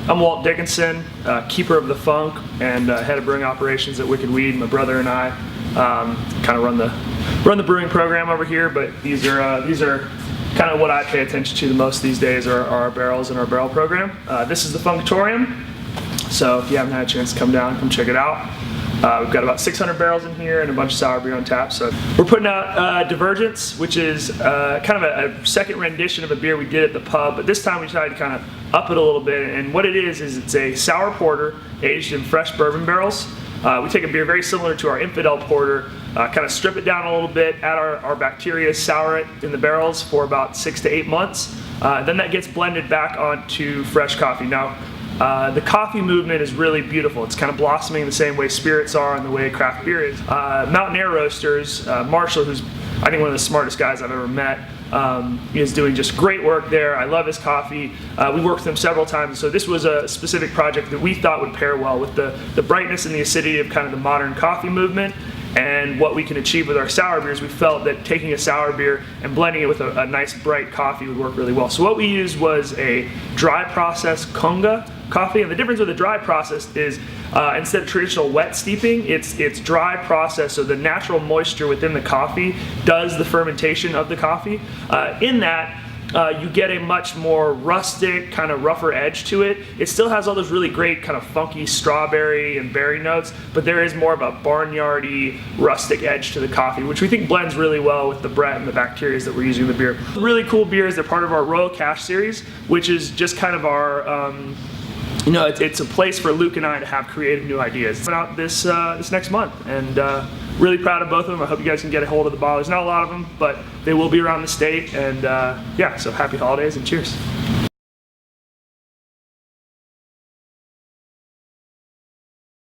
I'm Walt Dickinson, keeper of the Funk and head of brewing operations at Wicked Weed. My brother and I kind of run the brewing program over here, but these are kind of what I pay attention to the most these days are our barrels and our barrel program. This is the Funktorium, so if you haven't had a chance to come down, come check it out. We've got about 600 barrels in here and a bunch of sour beer on tap. So we're putting out Divergence, which is kind of a second rendition of a beer we did at the pub, but this time we decided to kind of up it a little bit. And what it is it's a sour porter aged in fresh bourbon barrels. We take a beer very similar to our Infidel porter, kind of strip it down a little bit, add our bacteria, sour it in the barrels for about 6 to 8 months. Then that gets blended back onto fresh coffee. Now, the coffee movement is really beautiful. It's kind of blossoming the same way spirits are and the way craft beer is. Mountain Air Roasters, Marshall, who's I think one of the smartest guys I've ever met, is doing just great work there. I love his coffee. We worked with him several times, so this was a specific project that we thought would pair well with the brightness and the acidity of kind of the modern coffee movement and what we can achieve with our sour beers. We felt that taking a sour beer and blending it with a nice bright coffee would work really well. So what we used was a dry process conga coffee, and the difference with a dry process is instead of traditional wet steeping, it's dry process, so the natural moisture within the coffee does the fermentation of the coffee. In that, you get a much more rustic, kind of rougher edge to it. It still has all those really great kind of funky strawberry and berry notes, but there is more of a barnyardy, rustic edge to the coffee, which we think blends really well with the Brett and the bacteria that we're using in the beer. Really cool beers. They're part of our Royal Cache series, which is just kind of our it's a place for Luke and I to have creative new ideas. It's out this next month, and really proud of both of them. I hope you guys can get a hold of the bottle. There's not a lot of them, but they will be around the state, and yeah, so happy holidays and cheers.